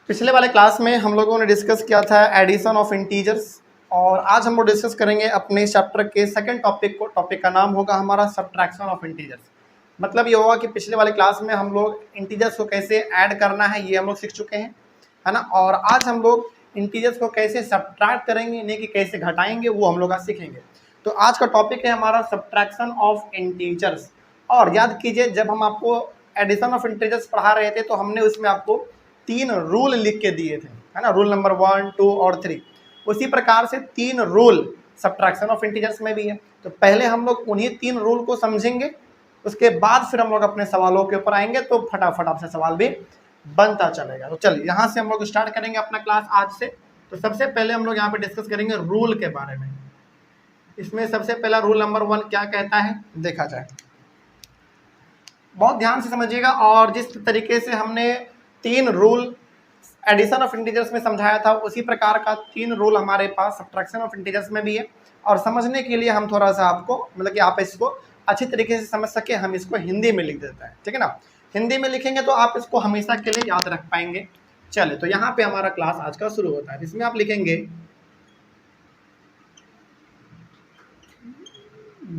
पिछले वाले क्लास में हम लोगों ने डिस्कस किया था एडिशन ऑफ इंटीजर्स और आज हम लोग डिस्कस करेंगे अपने चैप्टर के सेकंड टॉपिक को। टॉपिक का नाम होगा हमारा सब्ट्रैक्शन ऑफ इंटीजर्स। मतलब ये होगा कि पिछले वाले क्लास में हम लोग इंटीजर्स को कैसे ऐड करना है ये हम लोग सीख चुके हैं, है ना। और आज हम लोग इंटीजर्स को कैसे सब्ट्रैक्ट करेंगे, यानी कि कैसे घटाएंगे, वो हम लोग आज सीखेंगे। तो आज का टॉपिक है हमारा सब्ट्रैक्शन ऑफ इंटीजर्स। और याद कीजिए, जब हम आपको एडिशन ऑफ इंटीजर्स पढ़ा रहे थे तो हमने उसमें आपको 3 रूल लिख के दिए थे, है ना। रूल नंबर 1, 2 और 3। उसी प्रकार से 3 रूल सब्ट्रैक्शन ऑफ इंटीजर्स में भी है। तो पहले हम लोग उन्हीं 3 रूल को समझेंगे, उसके बाद फिर हम लोग अपने सवालों के ऊपर आएंगे, तो फटाफट आपसे सवाल भी बनता चलेगा। तो चलिए यहाँ से हम लोग स्टार्ट करेंगे अपना क्लास आज से। तो सबसे पहले हम लोग यहाँ पे डिस्कस करेंगे रूल के बारे में। इसमें सबसे पहला रूल नंबर 1 क्या कहता है, देखा जाए। बहुत ध्यान से समझिएगा। और जिस तरीके से हमने 3 रूल एडिशन ऑफ इंटीजर्स में समझाया था, उसी प्रकार का 3 रूल हमारे पास सब्ट्रैक्शन ऑफ इंटीजर्स में भी है। और समझने के लिए हम थोड़ा सा आपको, मतलब कि आप इसको अच्छी तरीके से समझ सके, हम इसको हिंदी में लिख देते हैं, ठीक है ना। हिंदी में लिखेंगे तो आप इसको हमेशा के लिए याद रख पाएंगे। चले, तो यहाँ पे हमारा क्लास आज का शुरू होता है। इसमें आप लिखेंगे,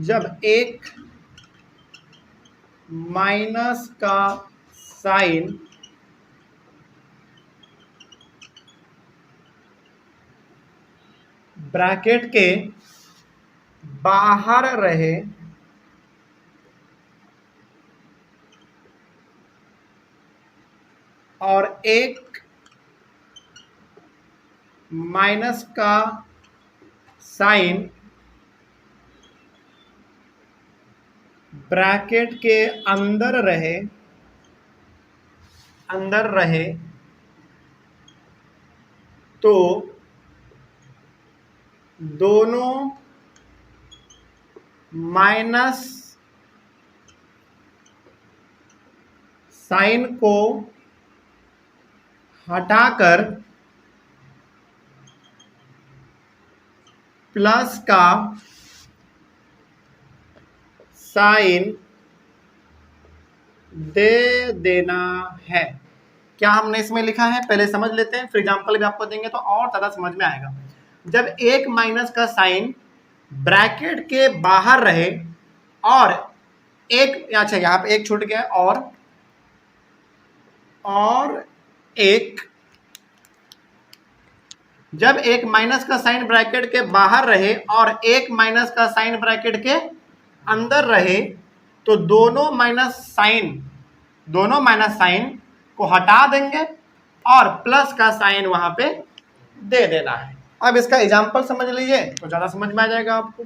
जब एक माइनस का साइन ब्रैकेट के बाहर रहे और एक माइनस का साइन ब्रैकेट के अंदर रहे तो दोनों माइनस साइन को हटाकर प्लस का साइन दे देना है। क्या हमने इसमें लिखा है पहले समझ लेते हैं, फिर एग्जांपल भी आपको देंगे तो और ज़्यादा समझ में आएगा। जब एक माइनस का साइन ब्रैकेट के बाहर रहे और एक, अच्छा यहाँ पे एक छूट गया, और एक, जब एक माइनस का साइन ब्रैकेट के बाहर रहे और एक माइनस का साइन ब्रैकेट के अंदर रहे तो दोनों माइनस साइन को हटा देंगे और प्लस का साइन वहां पे दे देना है। अब इसका एग्जांपल समझ लीजिए तो ज़्यादा समझ में आ जाएगा आपको।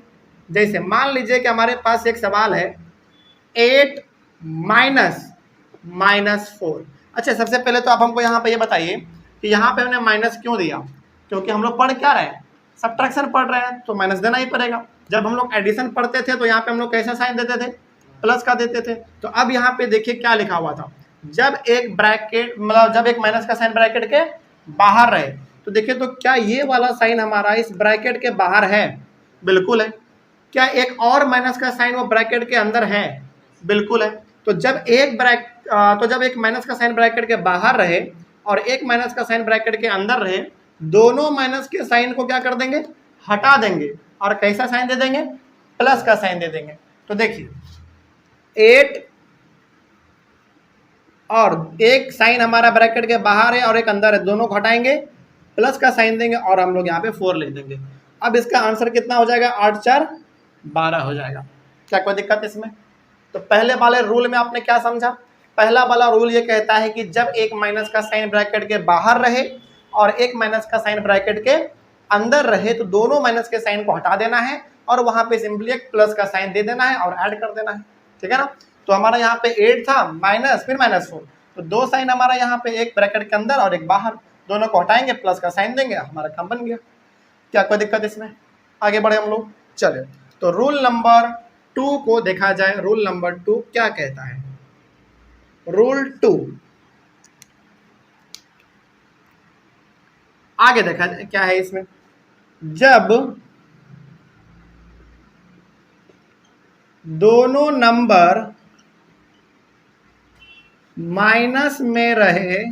जैसे मान लीजिए कि हमारे पास एक सवाल है 8 माइनस 4। अच्छा, सबसे पहले तो आप हमको यहाँ पे ये बताइए कि यहाँ पे हमने माइनस क्यों दिया, क्योंकि हम लोग पढ़ क्या रहे हैं, सब्ट्रैक्शन पढ़ रहे हैं, तो माइनस देना ही पड़ेगा। जब हम लोग एडिशन पढ़ते थे तो यहाँ पे हम लोग कैसा साइन देते थे, प्लस का देते थे। तो अब यहाँ पे देखिए क्या लिखा हुआ था, जब एक ब्रैकेट, मतलब जब एक माइनस का साइन ब्रैकेट के बाहर रहे, तो देखिए तो क्या ये वाला साइन हमारा इस ब्रैकेट के बाहर है, बिल्कुल है। क्या एक और माइनस का साइन वो ब्रैकेट के अंदर है, बिल्कुल है। तो जब एक माइनस का साइन ब्रैकेट के बाहर रहे और एक माइनस का साइन ब्रैकेट के अंदर रहे, दोनों माइनस के साइन को क्या कर देंगे, हटा देंगे और कैसा साइन दे देंगे, प्लस का साइन दे देंगे। तो देखिए 8 और एक साइन हमारा ब्रैकेट के बाहर है और एक अंदर है, दोनों को हटाएंगे, प्लस का साइन देंगे और हम लोग यहाँ पे 4 लिख देंगे। अब इसका आंसर कितना हो जाएगा, 8 4 12 हो जाएगा। क्या कोई दिक्कत इसमें? तो पहले वाले रूल में आपने क्या समझा, पहला वाला रूल ये कहता है कि जब एक माइनस का साइन ब्रैकेट के बाहर रहे और एक माइनस का साइन ब्रैकेट के अंदर रहे तो दोनों माइनस के साइन को हटा देना है और वहां पे सिंपली एक प्लस का साइन दे देना है और ऐड कर देना है, ठीक है ना। तो हमारा यहाँ पे 8 था, माइनस फिर -4, तो 2 साइन हमारा यहाँ पे, एक ब्रैकेट के अंदर और एक बाहर, दोनों को हटाएंगे, प्लस का साइन देंगे, हमारा काम बन गया। क्या कोई दिक्कत इसमें? आगे बढ़े हम लोग। चले, तो रूल नंबर 2 को देखा जाए। रूल नंबर 2 क्या कहता है, रूल 2 आगे देखा जाए क्या है इसमें। जब दोनों नंबर माइनस में रहे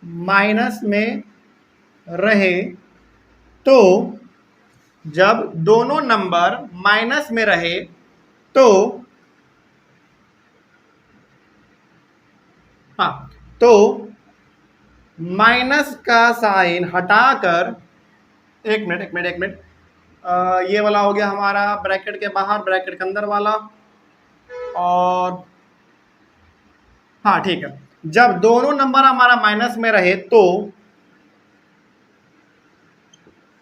माइनस में रहे तो जब दोनों नंबर माइनस में रहे तो तो माइनस का साइन हटाकर एक मिनट ये वाला हो गया हमारा ब्रैकेट के बाहर, ब्रैकेट के अंदर वाला। और हाँ ठीक है, जब दोनों नंबर हमारा माइनस में रहे तो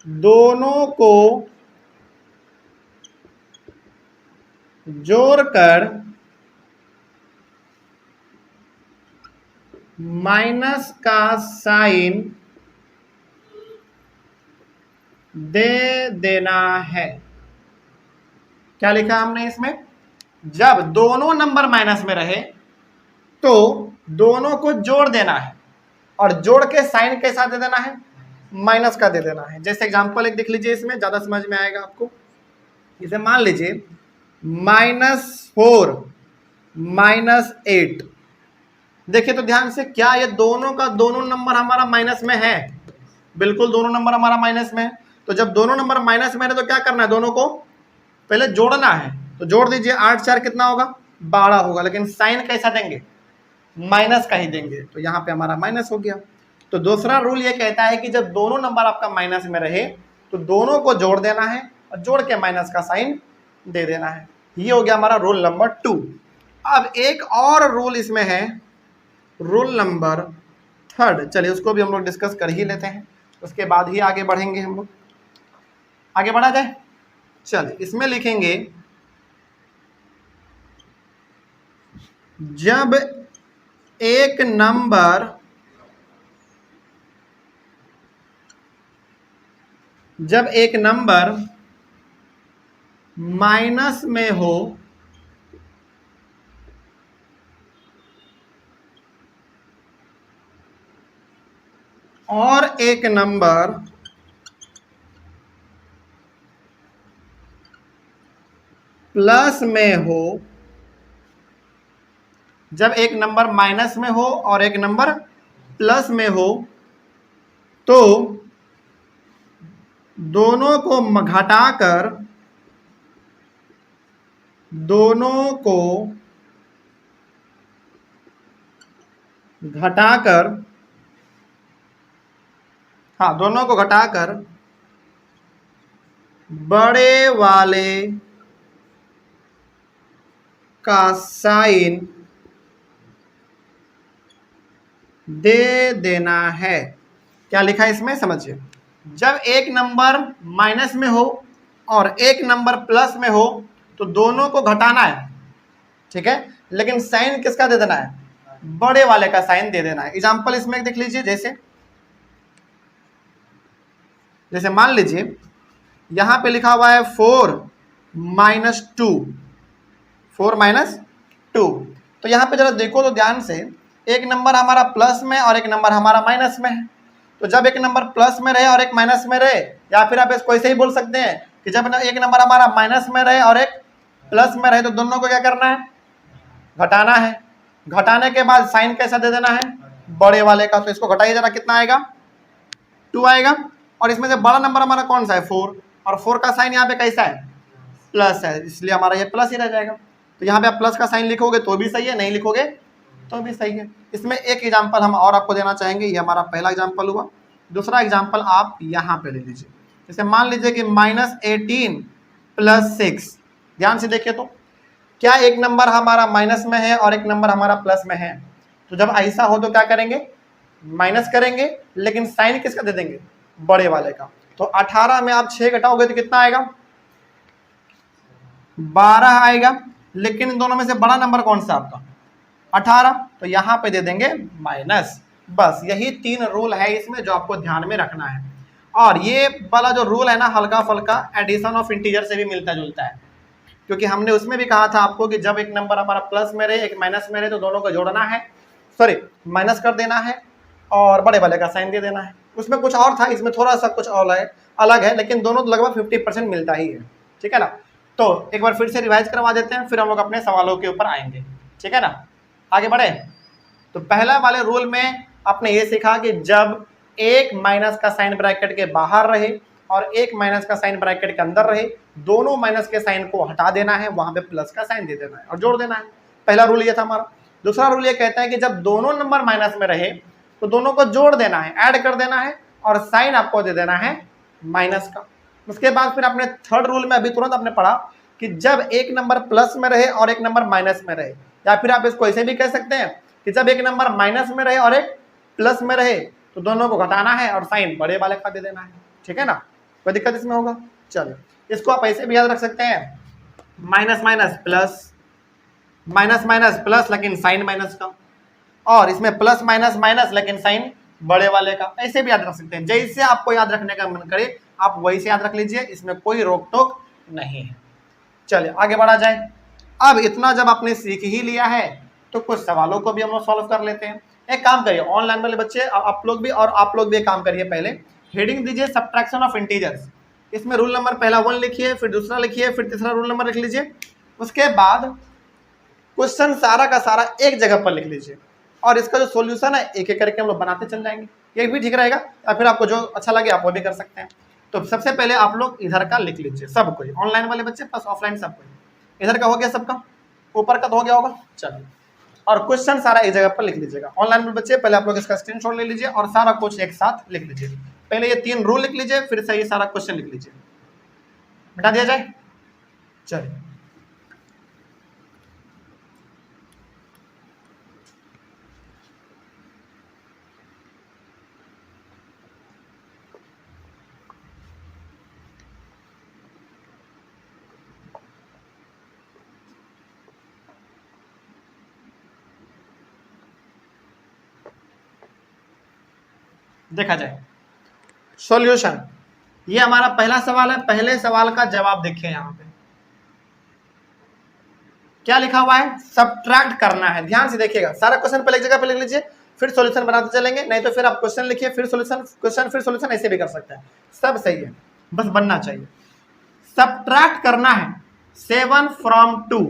दोनों को जोड़कर माइनस का साइन दे देना है। क्या लिखा हमने इसमें? जब दोनों नंबर माइनस में रहे तो दोनों को जोड़ देना है, और जोड़ के साइन कैसा दे देना है? माइनस का दे देना है। जैसे एग्जांपल एक देख लीजिए, इसमें ज्यादा समझ में आएगा आपको। इसे मान लीजिए -4 -8। देखिए तो ध्यान से, क्या ये दोनों का दोनों नंबर हमारा माइनस में है? बिल्कुल दोनों नंबर हमारा माइनस में है। तो जब दोनों नंबर माइनस में है तो क्या करना है? दोनों को पहले जोड़ना है। तो जोड़ दीजिए, 8 4 कितना होगा? 12 होगा। लेकिन साइन कैसा देंगे? माइनस का ही देंगे। तो यहाँ पे हमारा माइनस हो गया। तो दूसरा रूल ये कहता है कि जब दोनों नंबर आपका माइनस में रहे तो दोनों को जोड़ देना है और जोड़ के माइनस का साइन दे देना है। ये हो गया हमारा रूल नंबर 2। अब एक और रूल इसमें है, रूल नंबर 3। चलिए उसको भी हम लोग डिस्कस कर ही लेते हैं, उसके बाद ही आगे बढ़ेंगे हम लोग। आगे बढ़ा जाए। चलिए इसमें लिखेंगे, जब एक नंबर माइनस में हो और एक नंबर प्लस में हो, जब एक नंबर माइनस में हो और एक नंबर प्लस में हो तो दोनों को घटाकर बड़े वाले का साइन दे देना है। क्या लिखा है इसमें? समझिए, जब एक नंबर माइनस में हो और एक नंबर प्लस में हो तो दोनों को घटाना है, ठीक है, लेकिन साइन किसका दे देना है? बड़े वाले का साइन दे देना है। एग्जांपल इसमें देख लीजिए, जैसे मान लीजिए यहां पे लिखा हुआ है 4 -2, 4 -2। तो यहां पे जरा देखो तो ध्यान से, एक नंबर हमारा प्लस में और एक नंबर हमारा माइनस में है। तो जब एक नंबर प्लस में रहे और एक माइनस में रहे, या फिर आप इसको ऐसे ही बोल सकते हैं कि जब एक नंबर हमारा माइनस में रहे और एक प्लस में रहे तो दोनों को क्या करना है? घटाना है। घटाने के बाद साइन कैसा दे देना है? बड़े वाले का। तो इसको घटाइए जरा, कितना आएगा? 2 आएगा। और इसमें से बड़ा नंबर हमारा कौन सा है? 4। और 4 का साइन यहाँ पे कैसा है? प्लस है, इसलिए हमारा ये प्लस ही रह जाएगा। तो यहाँ पे आप प्लस का साइन लिखोगे तो भी सही है, नहीं लिखोगे तो भी सही है। इसमें एक एग्जांपल हम और आपको देना चाहेंगे। ये हमारा पहला एग्जांपल हुआ। दूसरा एग्जांपल आप यहाँ पे ले लीजिए। जैसे मान लीजिए कि -18 + 6। ध्यान से देखिए, तो क्या एक नंबर हमारा माइनस में है और एक नंबर हमारा प्लस में है? तो जब ऐसा हो तो क्या करेंगे? माइनस करेंगे, लेकिन साइन किसका दे देंगे? बड़े वाले का। तो 18 में आप 6 घटाओगे तो कितना आएगा? 12 आएगा। लेकिन इन दोनों में से बड़ा नंबर कौन सा आपका? 18। तो यहाँ पे दे देंगे माइनस। बस यही 3 रूल है इसमें जो आपको ध्यान में रखना है। और ये वाला जो रूल है ना, हल्का फुल्का एडिशन ऑफ इंटीजर से भी मिलता जुलता है, क्योंकि हमने उसमें भी कहा था आपको कि जब एक नंबर हमारा प्लस में रहे एक माइनस में रहे तो दोनों को जोड़ना है, सॉरी माइनस कर देना है और बड़े वाले का साइन दे देना है। उसमें कुछ और था, इसमें थोड़ा सा कुछ और अलग है, लेकिन दोनों लगभग 50% मिलता ही है। ठीक है ना? तो एक बार फिर से रिवाइज करवा देते हैं, फिर हम लोग अपने सवालों के ऊपर आएंगे। ठीक है ना? आगे बढ़े। तो पहला वाले रूल में आपने ये सीखा कि जब एक माइनस का साइन ब्रैकेट के बाहर रहे और एक माइनस का साइन ब्रैकेट के अंदर रहे, दोनों माइनस के साइन को हटा देना है, वहां पे प्लस का साइन दे देना है और जोड़ देना है। पहला रूल ये था हमारा। दूसरा रूल ये कहता है कि जब दोनों नंबर माइनस में रहे तो दोनों को जोड़ देना है, ऐड कर देना है और साइन आपको दे देना है माइनस का। उसके बाद फिर आपने थर्ड रूल में अभी तुरंत आपने पढ़ा कि जब एक नंबर प्लस में रहे और एक नंबर माइनस में रहे, या फिर आप इसको ऐसे भी कह सकते हैं कि जब एक नंबर माइनस में रहे और एक प्लस में रहे तो दोनों को घटाना है और साइन बड़े वाले का दे देना है। ठीक है ना, कोई दिक्कत इसमें होगा? चलो, इसको आप ऐसे भी याद रख सकते हैं, minus minus plus, minus minus plus लेकिन साइन माइनस का, और इसमें प्लस माइनस माइनस लेकिन साइन बड़े वाले का। ऐसे भी याद रख सकते हैं, जैसे आपको याद रखने का मन करे आप वैसे याद रख लीजिए, इसमें कोई रोक टोक नहीं है। चलिए आगे बढ़ा जाए। अब इतना जब आपने सीख ही लिया है तो कुछ सवालों को भी हम लोग सॉल्व कर लेते हैं। एक काम करिए, ऑनलाइन वाले बच्चे आप लोग भी, और आप लोग भी एक काम करिए, पहले हेडिंग दीजिए सब्ट्रैक्शन ऑफ इंटीजर्स। इसमें रूल नंबर पहला 1 लिखिए, फिर दूसरा लिखिए, फिर तीसरा रूल नंबर लिख लीजिए। उसके बाद क्वेश्चन सारा का सारा एक जगह पर लिख लीजिए और इसका जो सॉल्यूशन है एक एक करके हम लोग बनाते चल जाएंगे। ये भी ठीक रहेगा, या फिर आपको जो अच्छा लगे आप वो भी कर सकते हैं। तो सबसे पहले आप लोग इधर का लिख लीजिए, सब कोई, ऑनलाइन वाले बच्चे प्लस ऑफलाइन सब कोई। इधर का हो गया सबका, ऊपर का तो हो गया होगा। चलिए, और क्वेश्चन सारा एक जगह पर लिख लीजिएगा। ऑनलाइन में बच्चे पहले आप लोग इसका स्क्रीनशॉट ले लीजिए और सारा कुछ एक साथ लिख लीजिए। पहले ये 3 रूल लिख लीजिए, फिर से ये सारा क्वेश्चन लिख लीजिए। मिटा दिया जाए। चलिए, देखा जाए सॉल्यूशन। ये हमारा पहला सवाल है। पहले सवाल का जवाब देखिए, यहाँ पे क्या लिखा हुआ है, सब्ट्रैक्ट करना है। ध्यान से देखिएगा, सारा क्वेश्चन पहले एक जगह पे लिख लीजिए, फिर सॉल्यूशन बनाते चलेंगे। नहीं तो फिर आप क्वेश्चन लिखिए, फिर सॉल्यूशन, क्वेश्चन फिर सॉल्यूशन, ऐसे भी कर सकते हैं। सब सही है, बस बनना चाहिए। सब्ट्रैक्ट करना है 7 from 2।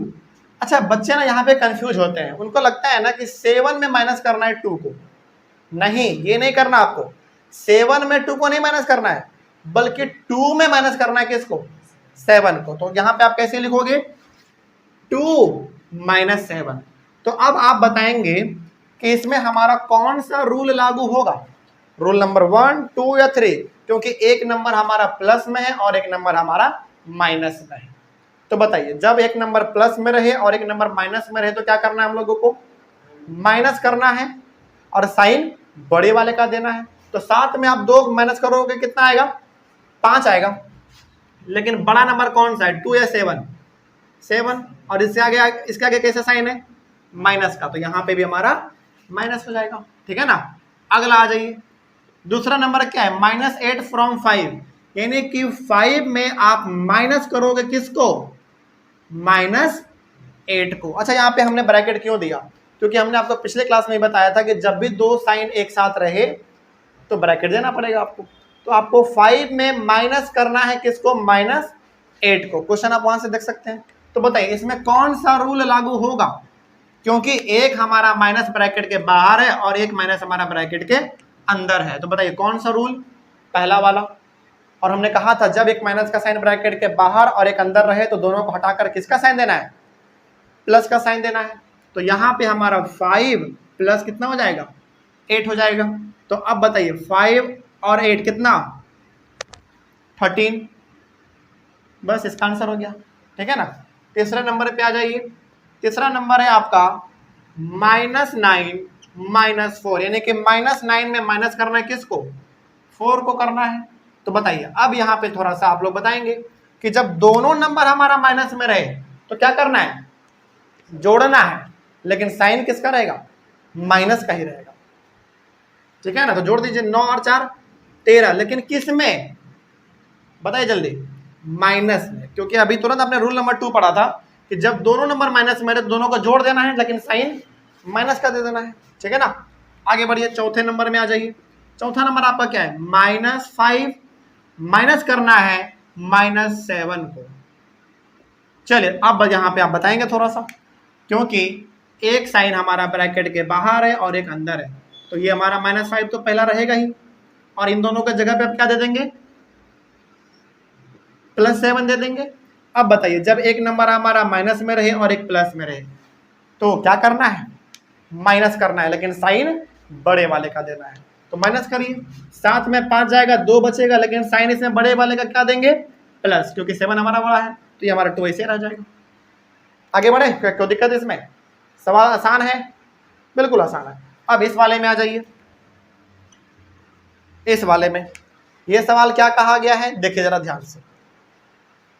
अच्छा, बच्चे ना यहाँ पे कंफ्यूज होते हैं, उनको लगता है ना कि 7 में माइनस करना है 2 को। नहीं, ये नहीं करना आपको। 7 में 2 को नहीं माइनस करना है, बल्कि 2 में माइनस करना है किसको, 7 को। तो यहाँ पे आप कैसे लिखोगे, 2 - 7। तो अब आप बताएंगे कि इसमें हमारा कौन सा रूल लागू होगा, रूल नंबर 1, 2 या 3, क्योंकि एक नंबर हमारा प्लस में है और एक नंबर हमारा माइनस में है। तो बताइए, जब एक नंबर प्लस में रहे और एक नंबर माइनस में रहे तो क्या करना है हम लोगों को, माइनस करना है और साइन बड़े वाले का देना है। तो 7 में आप 2 माइनस करोगे कितना आएगा, 5 आएगा। लेकिन बड़ा नंबर कौन सा है, 2 या 7? 7। और इससे आगे, इसके आगे कैसा साइन है, माइनस का, तो यहाँ पे भी हमारा माइनस हो जाएगा। ठीक है ना। अगला आ जाइए, दूसरा नंबर क्या है, -8 from 5, यानी कि 5 में आप माइनस करोगे किसको, -8 को। अच्छा, यहाँ पे हमने ब्रैकेट क्यों दिया, क्योंकि हमने आपको पिछले क्लास में ही बताया था कि जब भी 2 साइन एक साथ रहे तो ब्रैकेट देना पड़ेगा आपको। तो आपको 5 में माइनस करना है किसको, -8 को। क्वेश्चन आप वहां से देख सकते हैं। तो बताइए इसमें कौन सा रूल लागू होगा, क्योंकि एक हमारा माइनस ब्रैकेट के बाहर है और एक माइनस हमारा ब्रैकेट के अंदर है। तो बताइए कौन सा रूल, पहला वाला। और हमने कहा था जब एक माइनस का साइन ब्रैकेट के बाहर और एक अंदर रहे तो दोनों को हटाकर किसका साइन देना है, प्लस का साइन देना है। तो यहाँ पे हमारा 5 प्लस कितना हो जाएगा, 8 हो जाएगा। तो अब बताइए 5 और 8 कितना, 13। बस इसका आंसर हो गया। ठीक है ना। तीसरे नंबर पे आ जाइए। तीसरा नंबर है आपका -9 - 4, यानी कि -9 में माइनस करना है किसको, 4 को करना है। तो बताइए अब यहाँ पे थोड़ा सा आप लोग बताएंगे कि जब दोनों नंबर हमारा माइनस में रहे तो क्या करना है, जोड़ना है, लेकिन साइन किसका रहेगा, माइनस का ही रहेगा। ठीक है ना। तो जोड़ दीजिए, 9 और 4 13, लेकिन किस में बताइए जल्दी, माइनस में, क्योंकि अभी तुरंत आपने रूल नंबर 2 पढ़ा था कि जब दोनों नंबर माइनस में रहे तो दोनों को जोड़ देना है, लेकिन साइन माइनस का दे देना है। ठीक है ना। आगे बढ़िए, चौथे नंबर में आ जाइए। चौथा नंबर आपका क्या है, -5 माइनस करना है -7 को। चलिए अब यहाँ पे आप बताएंगे थोड़ा सा, क्योंकि एक साइन हमारा ब्रैकेट के बाहर है और एक अंदर है, तो ये हमारा -5 तो पहला रहेगा ही, और इन दोनों का जगह पे आप क्या दे देंगे, +7 दे देंगे। अब बताइए जब एक नंबर हमारा माइनस में रहे और एक प्लस में रहे तो क्या करना है, माइनस करना है, लेकिन साइन बड़े वाले का देना है। तो माइनस करिए, 7 में 5 जाएगा, 2 बचेगा, लेकिन साइन इसमें बड़े वाले का क्या देंगे, प्लस, क्योंकि 7 हमारा बड़ा है, तो ये हमारा 2 ऐसे रह जाएगा। आगे बढ़े, कोई दिक्कत इसमें? सवाल आसान है, बिल्कुल आसान है। अब इस वाले में आ जाइए, इस वाले में ये सवाल क्या कहा गया है, देखिए जरा ध्यान से।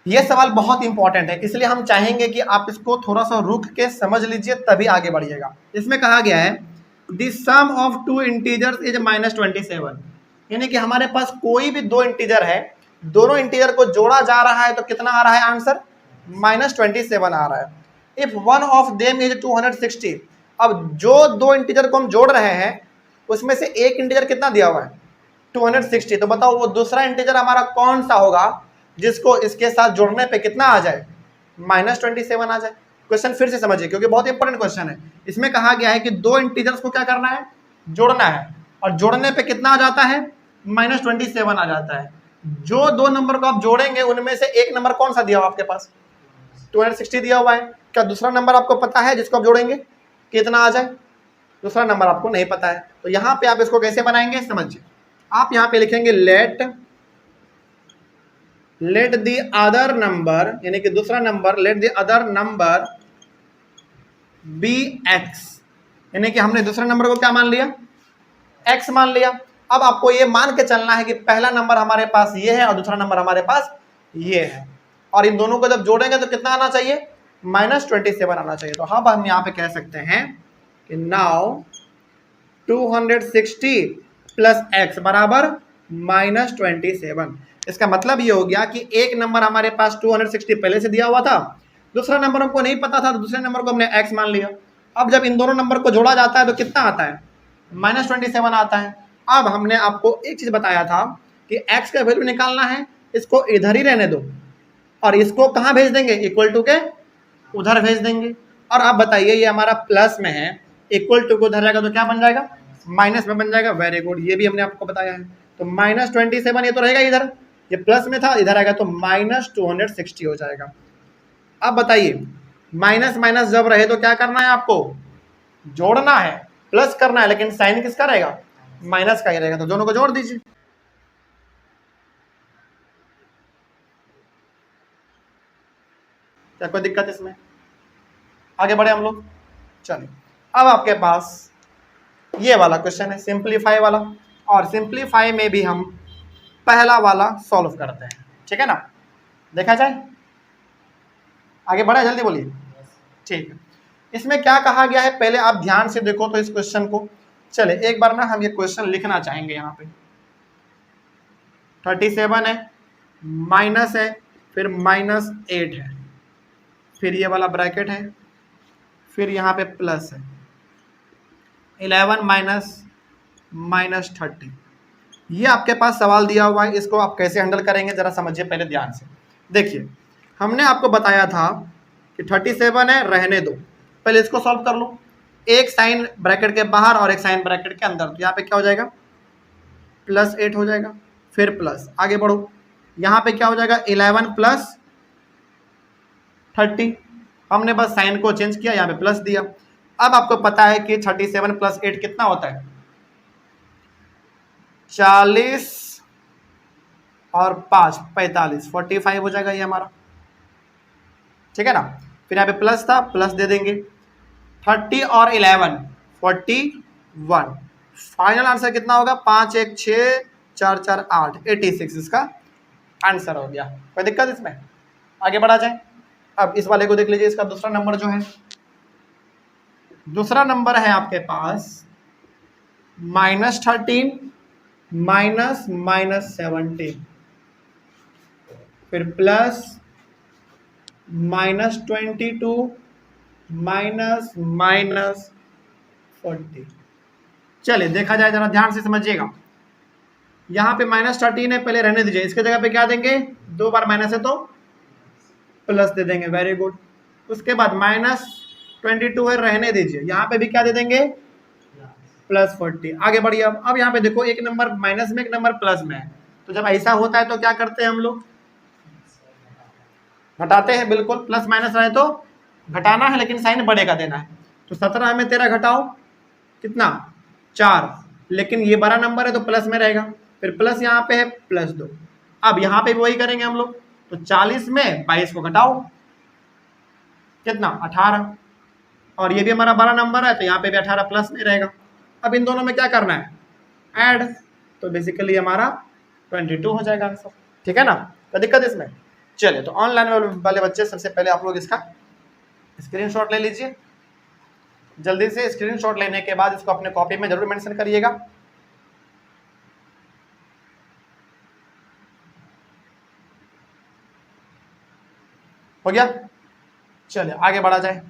ये सवाल बहुत इंपॉर्टेंट है, इसलिए हम चाहेंगे कि आप इसको थोड़ा सा रुक के समझ लीजिए तभी आगे बढ़िएगा। इसमें कहा गया है the sum of two integers is -27, यानी कि हमारे पास कोई भी दो इंटीजर है, दोनों इंटीजर को जोड़ा जा रहा है तो कितना आ रहा है आंसर, -27 आ रहा है। If one of them is 260, अब जो दो इंटीजर को हम जोड़ रहे हैं उसमें से एक इंटीजर कितना दिया हुआ है, 260, तो बताओ वो दूसरा इंटीजर हमारा कौन सा होगा जिसको इसके साथ जोड़ने पे कितना आ जाए, -27 आ जाए। क्वेश्चन फिर से समझिए क्योंकि बहुत इंपॉर्टेंट क्वेश्चन है। इसमें कहा गया है कि दो इंटीजर्स को क्या करना है, जोड़ना है, और जोड़ने पे कितना आ जाता है, -27 आ जाता है। जो दो नंबर को आप जोड़ेंगे उनमें से एक नंबर कौन सा दिया हुआ आपके पास, 260 दिया हुआ है। क्या दूसरा नंबर आपको पता है जिसको आप जोड़ेंगे कितना आ जाए, दूसरा नंबर आपको नहीं पता है। तो यहाँ पे आप इसको कैसे बनाएंगे समझिए, आप यहाँ पे लिखेंगे लेट द अदर नंबर, यानी कि दूसरा number, let the other number be x, यानी कि हमने दूसरे नंबर को क्या मान लिया, x मान लिया। अब आपको ये मान के चलना है कि पहला नंबर हमारे पास ये है और दूसरा नंबर हमारे पास ये है, और इन दोनों को जब जोड़ेंगे तो कितना आना चाहिए, -27 आना चाहिए। तो हाँ हम यहाँ पे कह सकते हैं कि नाउ 260 प्लस x बराबर -27। इसका मतलब ये हो गया कि एक नंबर हमारे पास 260 पहले से दिया हुआ था, दूसरा नंबर हमको नहीं पता था तो दूसरे नंबर को हमने x मान लिया। अब जब इन दोनों नंबर को जोड़ा जाता है तो कितना आता है, -27 आता है। अब हमने आपको एक चीज बताया था कि x का वैल्यू निकालना है, इसको इधर ही रहने दो और इसको कहाँ भेज देंगे, इक्वल टू के उधर भेज देंगे। और आप बताइए ये हमारा प्लस में है, इक्वल टू को उधर जाएगा तो क्या बन जाएगा, माइनस में बन जाएगा। वेरी गुड, ये भी हमने आपको बताया है। तो -27 ये तो रहेगा इधर, ये प्लस में था, इधर आएगा तो -260 हो जाएगा। अब बताइए माइनस माइनस जब रहे तो क्या करना है, आपको जोड़ना है, प्लस करना है, लेकिन साइन किसका रहेगा, माइनस का ही रहेगा। तो दोनों को जोड़ दीजिए। क्या कोई दिक्कत इसमें? आगे बढ़े हम लोग, चलिए। अब आपके पास ये वाला क्वेश्चन है सिंपलीफाई वाला, और सिंपलीफाई में भी हम पहला वाला सॉल्व करते हैं, ठीक है ना। देखा जाए, आगे बढ़े, जल्दी बोलिए। ठीक है, इसमें क्या कहा गया है पहले आप ध्यान से देखो तो इस क्वेश्चन को। चले एक बार ना हम ये क्वेश्चन लिखना चाहेंगे। यहाँ पे 37 है, माइनस है, फिर -8 है, फिर ये वाला ब्रैकेट है, फिर यहाँ पे प्लस है, 11 -30। ये आपके पास सवाल दिया हुआ है, इसको आप कैसे हैंडल करेंगे जरा समझिए पहले ध्यान से। देखिए हमने आपको बताया था कि 37 है, रहने दो, पहले इसको सॉल्व कर लो। एक साइन ब्रैकेट के बाहर और एक साइन ब्रैकेट के अंदर, तो यहाँ पे क्या हो जाएगा, +8 हो जाएगा, फिर प्लस, आगे बढ़ो, यहाँ पे क्या हो जाएगा, 11 + 30। हमने बस साइन को चेंज किया, यहाँ पे प्लस दिया। अब आपको पता है कि 37 + 8 कितना होता है, 40 और 5 45, 45 हो जाएगा ये हमारा, ठीक है ना। फिर यहाँ पे प्लस था, प्लस दे देंगे, 30 और 11 41। फाइनल आंसर कितना होगा, 5 1 6 4 4 8 86 इसका आंसर हो गया। कोई दिक्कत इसमें? आगे बढ़ा जाए। अब इस वाले को देख लीजिए, इसका दूसरा नंबर जो है, दूसरा नंबर है आपके पास -13 -17, फिर प्लस -22 -40। चलिए देखा जाए, जरा ध्यान से समझिएगा। यहाँ पे -13 है, पहले रहने दीजिए, इसके जगह पे क्या देंगे, 2 बार माइनस है तो प्लस दे देंगे। Very good. उसके बाद -22 है, रहने दीजिए, यहाँ पे भी क्या दे देंगे, +40। आगे बढ़िए, अब यहाँ पे देखो एक नंबर माइनस में एक नंबर प्लस में है, तो जब ऐसा होता है तो क्या करते हैं हम लोग, घटाते हैं। बिल्कुल, प्लस माइनस रहे तो घटाना है, लेकिन साइन बड़े का देना है। तो 17 में 13 घटाओ कितना 4, लेकिन ये बड़ा नंबर है तो प्लस में रहेगा, फिर प्लस यहाँ पे है +2। अब यहाँ पे भी वही करेंगे हम लोग, तो 40 में 22 को घटाओ कितना 18, और ये भी हमारा बड़ा नंबर है तो यहाँ पे भी 18 प्लस में रहेगा। अब इन दोनों में क्या करना है, ऐड, तो बेसिकली हमारा 22 हो जाएगा आंसर। ठीक है ना, कोई दिक्कत इसमें? चलिए, तो ऑनलाइन वाले बच्चे सबसे पहले आप लोग इसका स्क्रीनशॉट ले लीजिए। जल्दी से स्क्रीनशॉट लेने के बाद इसको अपने कॉपी में जरूर मेंशन करिएगा। हो गया, चलिए आगे बढ़ा जाए।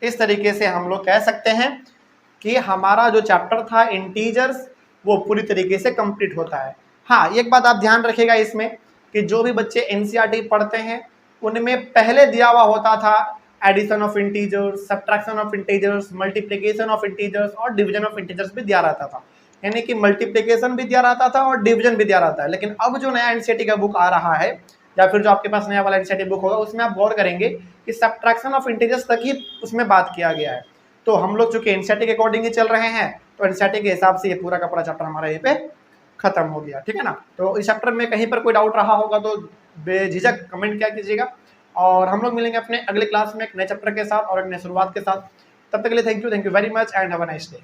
इस तरीके से हम लोग कह सकते हैं कि हमारा जो चैप्टर था इंटीजर्स वो पूरी तरीके से कंप्लीट होता है। हाँ, एक बात आप ध्यान रखिएगा इसमें कि जो भी बच्चे एनसीईआरटी पढ़ते हैं उनमें पहले दिया हुआ होता था addition of integers, subtraction of integers, multiplication of integers और डिवीजन ऑफ इंटीजर्स भी दिया रहता था, यानी कि मल्टीप्लिकेशन भी दिया रहता था और डिवीजन भी दिया रहता है। लेकिन अब जो नया एनसीईआरटी का बुक आ रहा है या फिर जो आपके पास नया वाला एनसीईआरटी बुक होगा उसमें आप गौर करेंगे कि सब्ट्रैक्शन ऑफ इंटीजर्स तक ही उसमें बात किया गया है। तो हम लोग चूंकि एनसीईआरटी के अकॉर्डिंग ही चल रहे हैं तो एनसीईआरटी के हिसाब से ये पूरा का पूरा चैप्टर हमारा ये पे खत्म हो गया। ठीक है ना, तो इस चैप्टर में कहीं पर कोई डाउट रहा होगा तो बेझिझक कमेंट क्या कीजिएगा, और हम लोग मिलेंगे अपने अगले क्लास में एक नए चैप्टर के साथ और एक नई शुरुआत के साथ। तब तक के लिए thank you very much and have a nice day.